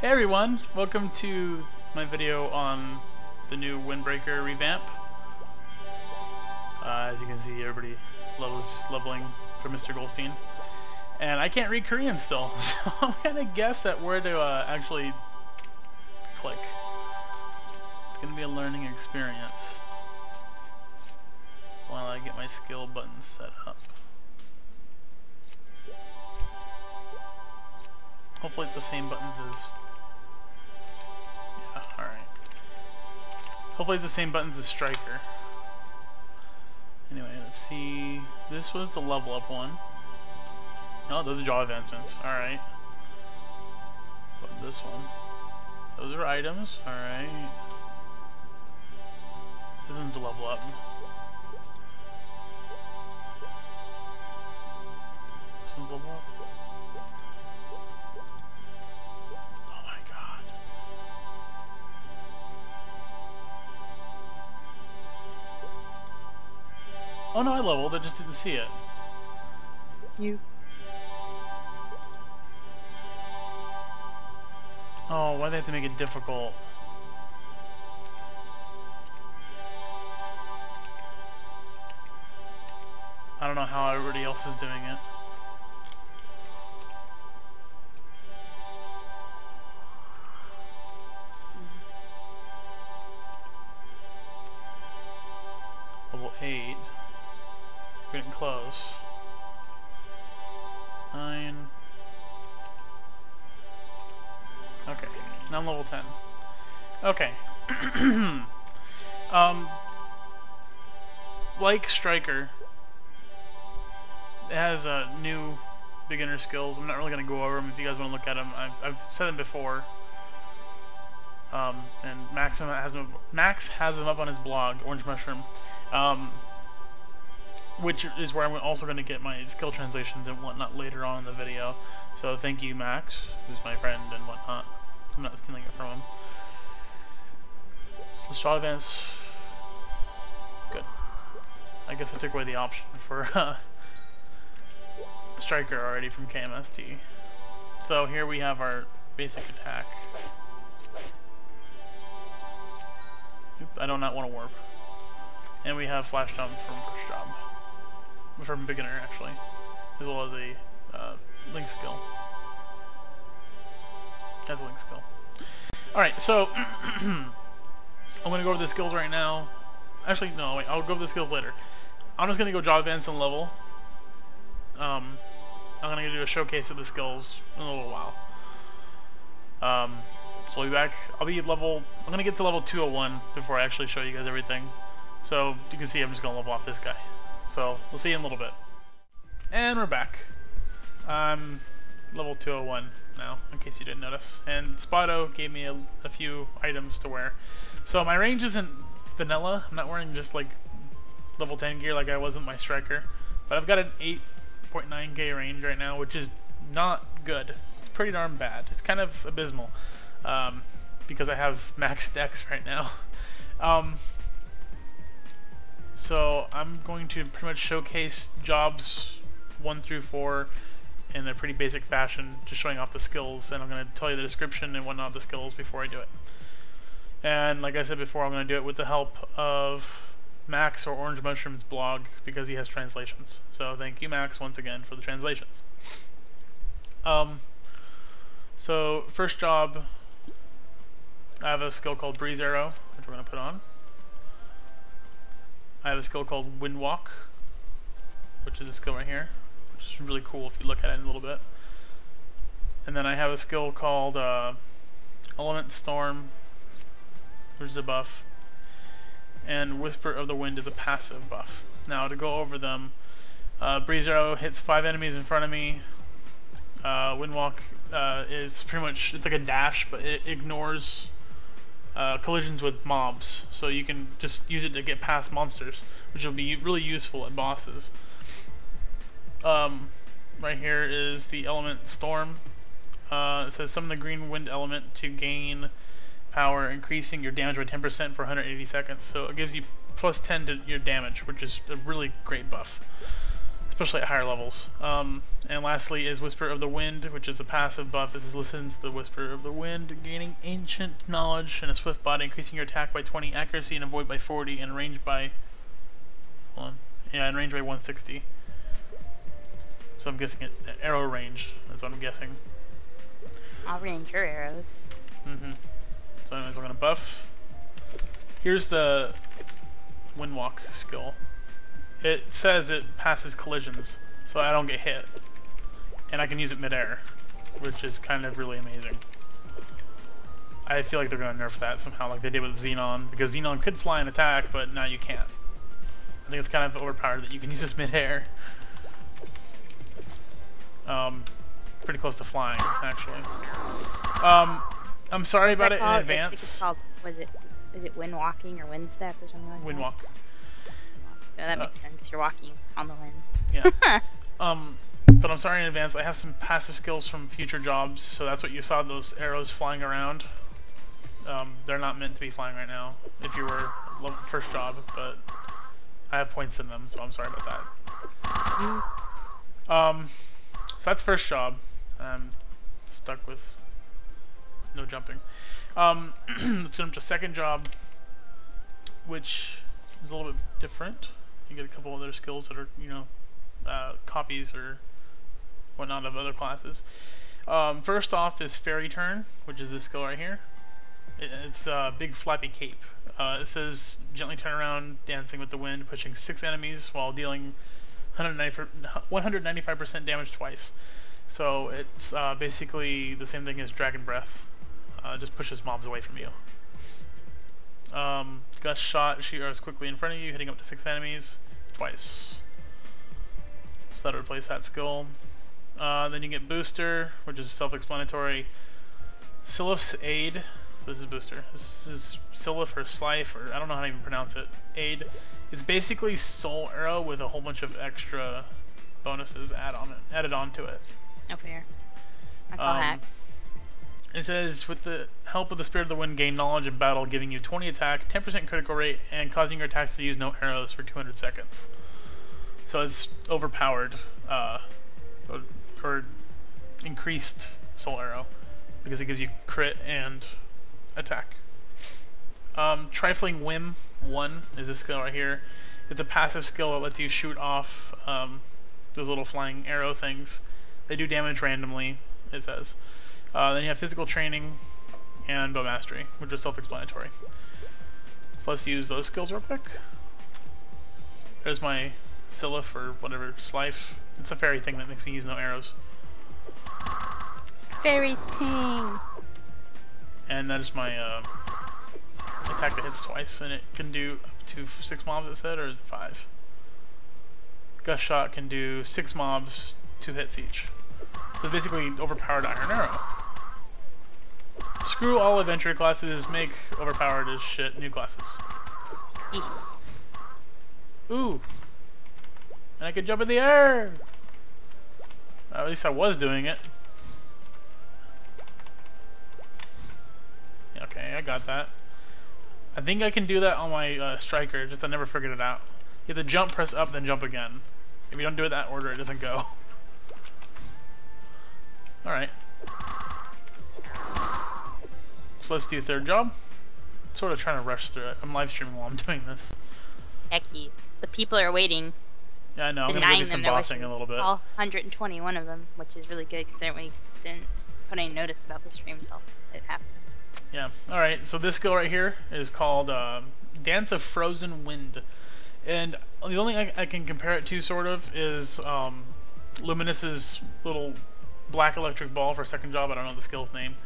Hey everyone, welcome to my video on the new Windbreaker revamp. As you can see, everybody loves leveling for Mr. Goldstein. And I can't read Korean still, so I'm gonna guess at where to actually click. It's gonna be a learning experience while I get my skill buttons set up. Hopefully it's the same buttons as... yeah, alright. Hopefully it's the same buttons as Striker. Anyway, let's see. This was the level up one. Oh, those are jaw advancements. Alright. What this one? Those are items. Alright. This one's a level up. This one's level up. Oh no, I leveled, I just didn't see it. You. Oh, why'd they have to make it difficult? I don't know how everybody else is doing it. Level 8. Getting close. 9. Okay, now I'm level 10. Okay. Like Striker, it has new beginner skills. I'm not really going to go over them if you guys want to look at them. I've said them before. And Max has them up on his blog, Orange Mushroom. Which is where I'm also going to get my skill translations and whatnot later on in the video. So thank you, Max, who's my friend and whatnot. I'm not stealing it from him. So straw advance. Good. I guess I took away the option for Striker already from KMST. So here we have our basic attack. Oop, I do not want to warp. And we have flash jump from first job. From beginner, actually, as well as a link skill. As a link skill. Alright, so I'm going to go over the skills right now. Actually, no, wait, I'll go over the skills later. I'm just going to go jaw advance and level. I'm going to do a showcase of the skills in a little while. So I'll be back. I'm going to get to level 201 before I actually show you guys everything. So you can see I'm just going to level off this guy. So, we'll see you in a little bit. And we're back. I'm level 201 now, in case you didn't notice. And Spotto gave me a few items to wear. So my range isn't vanilla. I'm not wearing just like level 10 gear like I was with my Striker. But I've got an 8.9k range right now, which is not good. It's pretty darn bad. It's kind of abysmal. Because I have max dex right now. So I'm going to pretty much showcase jobs 1 through 4 in a pretty basic fashion, just showing off the skills, and I'm going to tell you the description and whatnot of the skills before I do it. And like I said before, I'm going to do it with the help of Max or Orange Mushroom's blog, because he has translations. So thank you, Max, once again for the translations. So first job, I have a skill called Breeze Arrow, which we're going to put on. I have a skill called Wind Walk, which is a skill right here, which is really cool if you look at it in a little bit. And then I have a skill called Element Storm, which is a buff, and Whisper of the Wind is a passive buff. Now to go over them, Breeze Arrow hits 5 enemies in front of me. Wind Walk is pretty much, it's like a dash, but it ignores collisions with mobs, so you can just use it to get past monsters, which will be really useful at bosses. Right here is the element Storm. It says summon the green wind element to gain power, increasing your damage by 10% for 180 seconds. So it gives you plus 10 to your damage, which is a really great buff. especially at higher levels. And lastly is Whisper of the Wind, which is a passive buff. This is listen to the Whisper of the Wind, gaining ancient knowledge and a swift body, increasing your attack by 20, accuracy and avoid by 40, and range by and range by 160. So I'm guessing it arrow ranged. That's what I'm guessing. I'll range your arrows. So anyways, we're gonna buff. Here's the Windwalk skill. It says it passes collisions, so I don't get hit. And I can use it midair, which is kind of really amazing. I feel like they're going to nerf that somehow, like they did with Xenon, because Xenon could fly and attack, but now you can't. I think it's kind of overpowered that you can use this midair. Pretty close to flying, actually. I'm sorry about it in advance. Is it wind walking or wind step or something like that? Windwalk. Yeah, that makes sense. You're walking on the wind. Yeah. But I'm sorry in advance. I have some passive skills from future jobs, so that's what you saw, those arrows flying around. They're not meant to be flying right now, if you were first job, but I have points in them, so I'm sorry about that. So that's first job. I'm stuck with no jumping. Let's jump to second job, which is a little bit different. You get a couple other skills that are, you know, copies or whatnot of other classes. First off is Fairy Turn, which is this skill right here. It's a big flappy cape. It says gently turn around, dancing with the wind, pushing 6 enemies while dealing 195% damage twice. So it's basically the same thing as Dragon Breath. Just pushes mobs away from you. Gust Shot, shoot arrows quickly in front of you, hitting up to 6 enemies twice. So that'll replace that skill. Then you get Booster, which is self-explanatory. Silif's Aid, so this is Booster. This is Silif or Slife, or I don't know how to even pronounce it. Aid. It's basically Soul Arrow with a whole bunch of extra bonuses added onto it. No fair. I call hacks. It says, with the help of the Spirit of the Wind, gain knowledge in battle, giving you 20 attack, 10% critical rate, and causing your attacks to use no arrows for 200 seconds. So it's overpowered, or increased Soul Arrow, because it gives you crit and attack. Trifling Whim 1 is this skill right here. It's a passive skill that lets you shoot off those little flying arrow things. They do damage randomly, it says. Then you have Physical Training and Bow Mastery, which are self-explanatory. So let's use those skills real quick. There's my Silif or whatever, Slife. It's a fairy thing that makes me use no arrows. Fairy thing! And that is my attack that hits twice, and it can do up to 6 mobs, it said, or is it 5? Gust Shot can do 6 mobs, 2 hits each. So it's basically overpowered Iron Arrow. Screw all adventure classes, make overpowered as shit new classes. Ooh! And I could jump in the air! At least I was doing it. Okay, I got that. I think I can do that on my striker, just I never figured it out. You have to jump, press up, then jump again. If you don't do it that order, it doesn't go. Alright. So let's do third job. Sort of trying to rush through it. I'm live streaming while I'm doing this. Hecky. The people are waiting. Yeah, I know. I'm going to go do some bossing a little bit. All 121 of them, which is really good because we didn't put any notice about the stream until it happened. Yeah. Alright, so this skill right here is called Dance of Frozen Wind. And the only thing I can compare it to, sort of, is Luminous's little black electric ball for second job. I don't know the skill's name.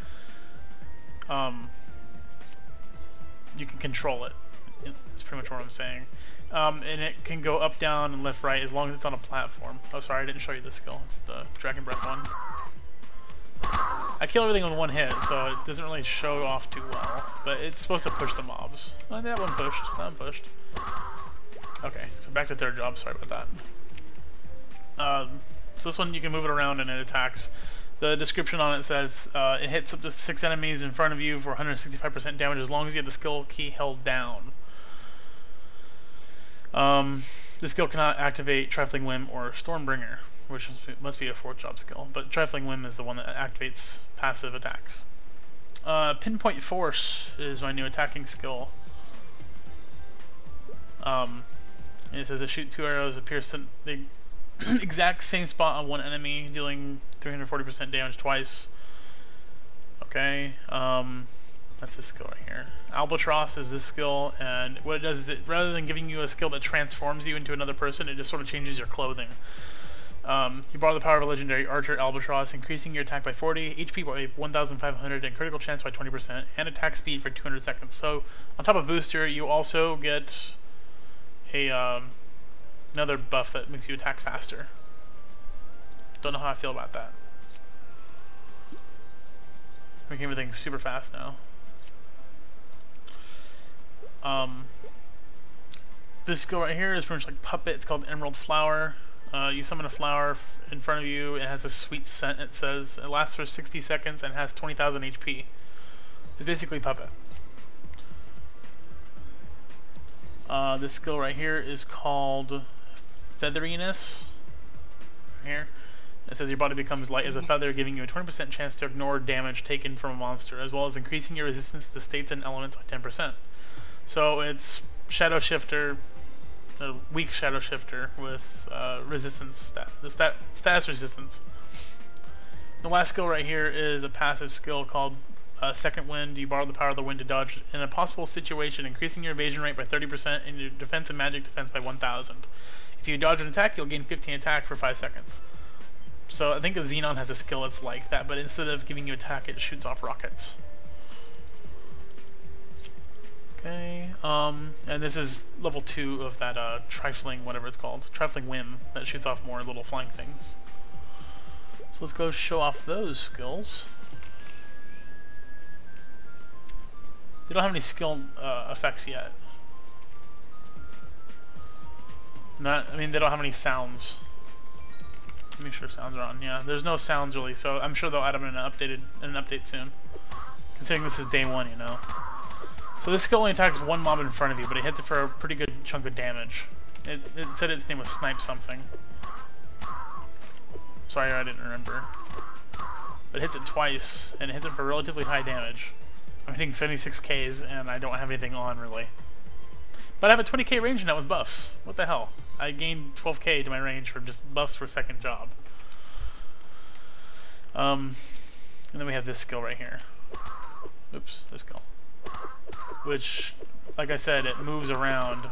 You can control it. That's pretty much what I'm saying. And it can go up, down, and left, right as long as it's on a platform. Oh, sorry, I didn't show you this skill. It's the Dragon Breath one. I kill everything with one hit, so it doesn't really show off too well. But it's supposed to push the mobs. Oh, that one pushed. That one pushed. Okay, so back to third job. Sorry about that. So this one, you can move it around and it attacks. The description on it says it hits up to 6 enemies in front of you for 165% damage as long as you have the skill key held down. This skill cannot activate Trifling Whim or Stormbringer, which must be a 4th job skill, but Trifling Whim is the one that activates passive attacks. Pinpoint Force is my new attacking skill. It says to shoot 2 arrows that pierce the exact same spot on one enemy, dealing 340% damage twice. Okay, that's this skill right here. Albatross is this skill, and what it does is, rather than giving you a skill that transforms you into another person, it just sort of changes your clothing. You borrow the power of a legendary archer, Albatross, increasing your attack by 40, HP by 1,500, and critical chance by 20%, and attack speed for 200 seconds. So, on top of booster, you also get a another buff that makes you attack faster. Don't know how I feel about that. Making everything super fast now. This skill right here is pretty much like Puppet. It's called Emerald Flower. You summon a flower in front of you. It has a sweet scent, it says. It lasts for 60 seconds and has 20,000 HP. It's basically Puppet. This skill right here is called Featheriness. Right here. It says your body becomes light as a feather, giving you a 20% chance to ignore damage taken from a monster, as well as increasing your resistance to states and elements by 10%. So it's Shadow Shifter, a weak Shadow Shifter with resistance, status resistance. The last skill right here is a passive skill called Second Wind. You borrow the power of the wind to dodge in a possible situation, increasing your evasion rate by 30% and your defense and magic defense by 1,000. If you dodge an attack, you'll gain 15 attack for 5 seconds. So I think a Xenon has a skill that's like that, but instead of giving you attack, it shoots off rockets. Okay, and this is level 2 of that Trifling, whatever it's called, Trifling Whim, that shoots off more little flying things. So let's go show off those skills. They don't have any skill effects yet. I mean, they don't have any sounds. Let me make sure sounds are on. Yeah, there's no sounds really, so I'm sure they'll add them in an update soon. Considering this is day 1, you know. So this skill only attacks one mob in front of you, but it hits it for a pretty good chunk of damage. It said its name was Snipe something. Sorry, I didn't remember. But it hits it twice, and it hits it for relatively high damage. I'm hitting 76Ks, and I don't have anything on, really. But I have a 20k range now with buffs. What the hell? I gained 12k to my range from just buffs for second job. And then we have this skill right here. Oops, this skill. Which, like I said, it moves around,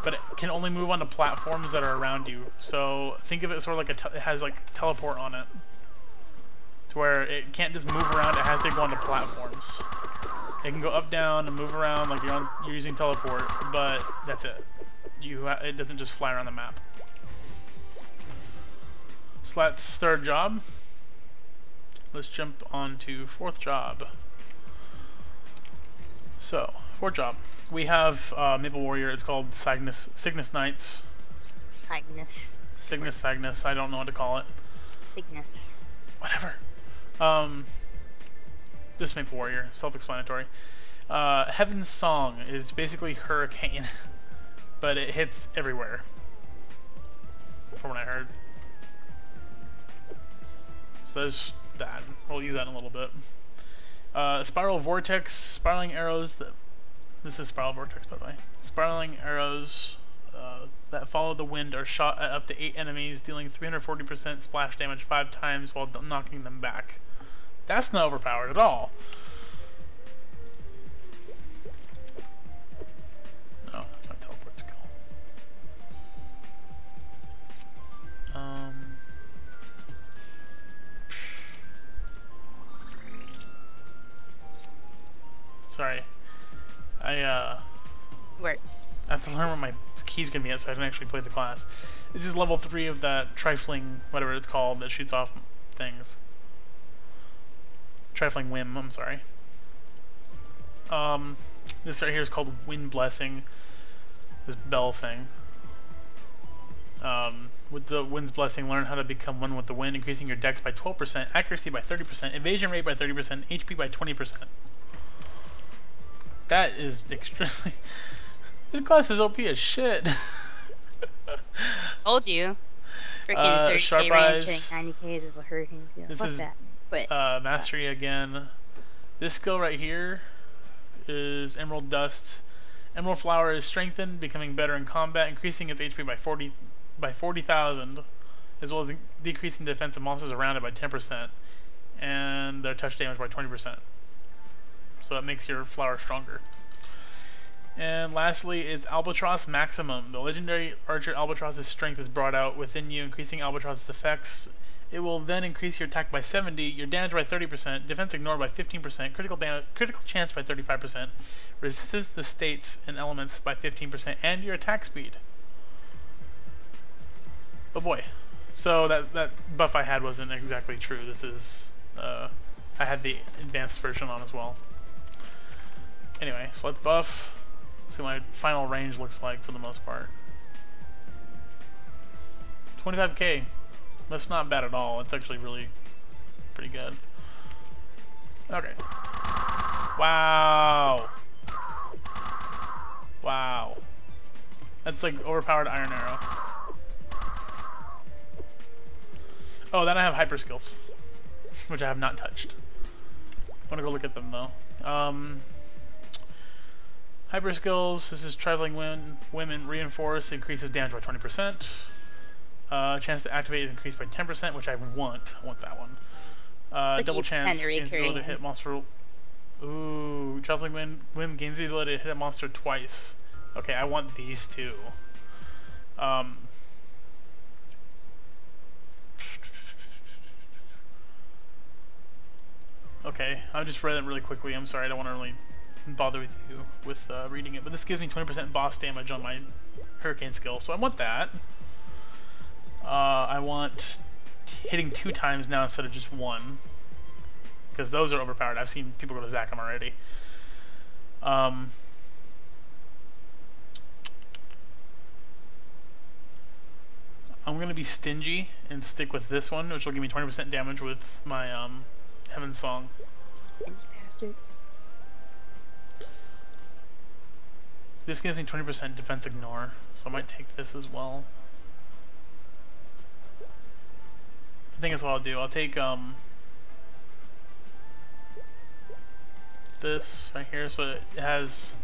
but it can only move onto platforms that are around you. So think of it sort of like it has like teleport on it, to where it can't just move around. It has to go onto platforms. It can go up, down, and move around like you're using teleport, but that's it. It doesn't just fly around the map. So that's third job. Let's jump on to fourth job. So, fourth job. We have Maple Warrior. It's called Cygnus Knights. Cygnus. I don't know what to call it. Cygnus. Whatever. Just Maple Warrior. Self-explanatory. Heaven's Song is basically Hurricane, but it hits everywhere, from what I heard. So there's that. We'll use that in a little bit. Spiral Vortex, spiraling arrows. This is Spiral Vortex, by the way. Spiraling arrows that follow the wind are shot at up to 8 enemies, dealing 340% splash damage 5 times while knocking them back. That's not overpowered at all. No, that's my teleport skill. Sorry. Where? I have to learn where my key's gonna be at so I can actually play the class. This is level 3 of that Trifling, whatever it's called, that shoots off things. Trifling Whim, I'm sorry. This right here is called Wind Blessing. This bell thing. With the Wind's Blessing, learn how to become one with the wind, increasing your dex by 12%, accuracy by 30%, evasion rate by 30%, HP by 20%. That is extremely... This class is OP as shit. Told you. Freaking 30k Sharp range, Eyes. hitting 90ks with a hurricane skill. This Fuck is that. But Mastery again. This skill right here is Emerald Dust. Emerald Flower is strengthened, becoming better in combat, increasing its HP by 40,000, as well as decreasing the defense of monsters around it by 10%, and their touch damage by 20%. So that makes your flower stronger. And lastly is Albatross Maximum. The legendary archer Albatross's strength is brought out within you, increasing Albatross's effects. It will then increase your attack by 70, your damage by 30%, defense ignored by 15%, critical chance by 35%, resistance to states and elements by 15%, and your attack speed. Oh boy. So that buff I had wasn't exactly true. This is, I had the advanced version on as well. Anyway, so let's buff. See what my final range looks like for the most part. 25k. That's not bad at all. It's actually really pretty good. Okay. Wow. Wow. That's like overpowered Iron Arrow. Oh, then I have hyper skills, which I have not touched. I want to go look at them though. Hyper skills. This is traveling women reinforce, increases damage by 20%. Chance to activate is increased by 10%, which I want. I want that one. Double chance gains the ability to hit monster. Ooh, traveling women gains the ability to hit a monster twice. Okay, I want these two. Okay, I'll just read it really quickly. I'm sorry, I don't want to really bother with you with reading it, but this gives me 20% boss damage on my hurricane skill, so I want that. I want hitting 2 times now instead of just 1, because those are overpowered. I've seen people go to Zack them already. I'm going to be stingy and stick with this one, which will give me 20% damage with my Heaven's Song. Stingy bastard. This gives me 20% defense ignore, so I might take this as well. I think that's what I'll do. I'll take this right here, so it has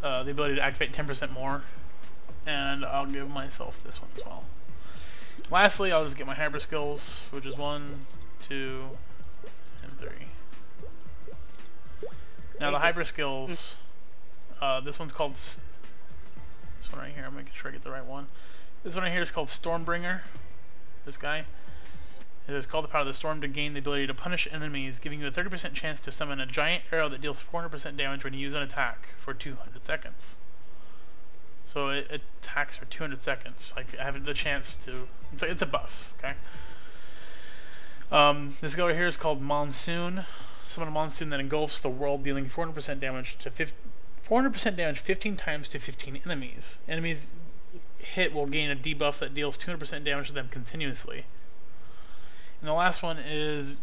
the ability to activate 10% more, and I'll give myself this one as well. Lastly, I'll just get my hyper skills, which is 1, 2, and 3. Now the hyper skills, this one's called, this one right here, I'm making sure I get the right one. This one right here is called Stormbringer, this guy. It is called the power of the storm to gain the ability to punish enemies, giving you a 30% chance to summon a giant arrow that deals 400% damage when you use an attack for 200 seconds. So it attacks for 200 seconds. Like, I have the chance to... It's a buff, okay? This guy over here is called Monsoon. Summon a monsoon that engulfs the world, dealing 400% damage to 400% damage 15 times to 15 enemies. Enemies hit will gain a debuff that deals 200% damage to them continuously. And the last one is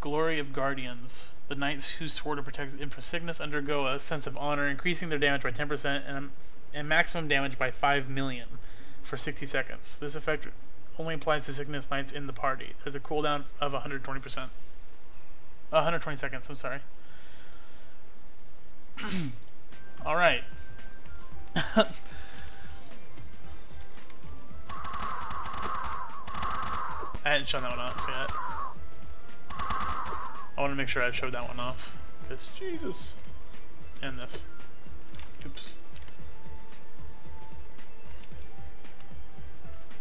Glory of Guardians. The knights who swore to protect Empress Cygnus undergo a sense of honor, increasing their damage by 10% and maximum damage by 5 million for 60 seconds. This effect only applies to Cygnus knights in the party. There's a cooldown of 120%. 120 seconds, I'm sorry. Alright. I hadn't shown that one off yet. I want to make sure I showed that one off. Because, Jesus. And this. Oops.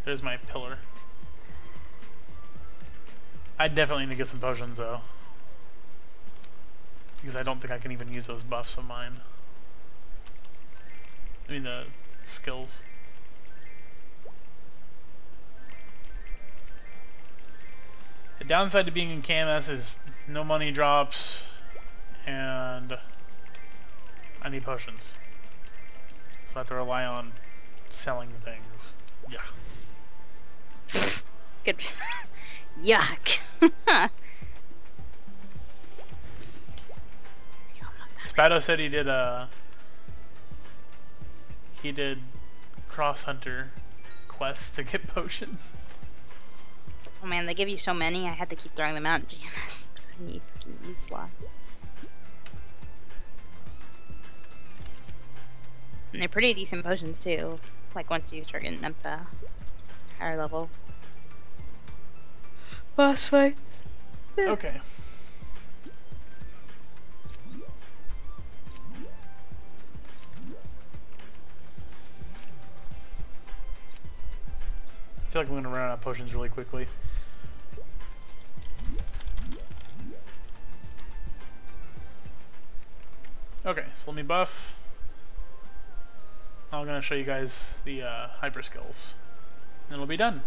There's my pillar. I definitely need to get some potions, though. Because I don't think I can even use those buffs of mine. I mean, the skills. The downside to being in KMS is no money drops, and I need potions. So I have to rely on selling things. Yeah. Good. Yuck. Spado said he did Cross Hunter quests to get potions. Oh man, they give you so many, I had to keep throwing them out in GMS because I need fucking use slots. And they're pretty decent potions too, like once you start getting up to higher level boss fights. Okay. I feel like I'm gonna run out of potions really quickly. Okay, so let me buff. I'm gonna show you guys the hyper skills, and it'll be done.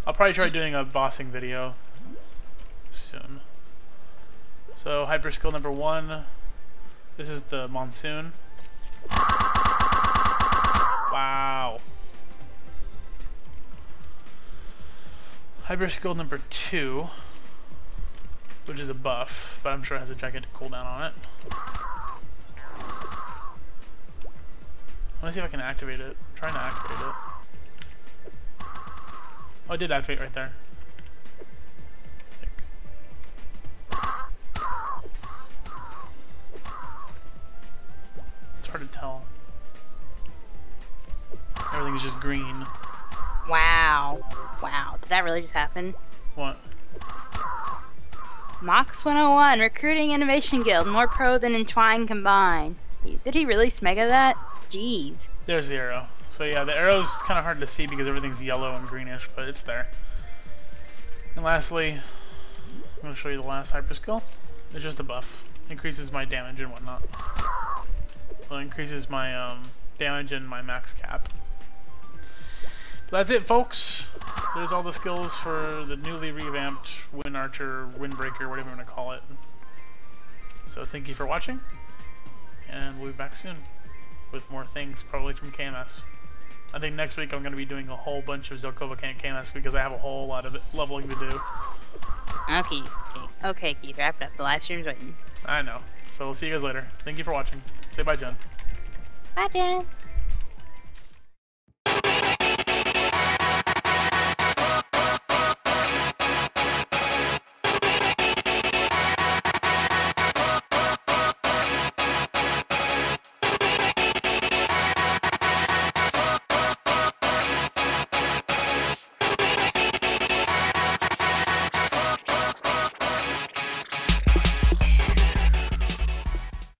I'll probably try doing a bossing video soon. So hyper skill number 1. This is the monsoon. Wow. Hyper skill number 2, which is a buff, but I'm sure it has a gigantic cooldown on it. Let's see if I can activate it. I'm trying to activate it. Oh, I did activate right there. I think. It's hard to tell. Everything's just green. Wow. Wow. Did that really just happen? What? NAMx 101, Recruiting Innovation Guild, more pro than Entwine combined. Did he release Mega that? Jeez. There's the arrow. So yeah, the arrow's kind of hard to see because everything's yellow and greenish, but it's there. And lastly, I'm going to show you the last hyper skill. It's just a buff. Increases my damage and whatnot. Well, it increases my damage and my max cap. But that's it, folks. There's all the skills for the newly revamped Wind Archer, Windbreaker, whatever you want to call it. So thank you for watching, and we'll be back soon with more things, probably from KMS. I think next week I'm going to be doing a whole bunch of Zelkova KMS because I have a whole lot of leveling to do. Okay, Keith, wrap it up. The live stream's waiting. I know. So we'll see you guys later. Thank you for watching. Say bye, Jen. Bye, Jen.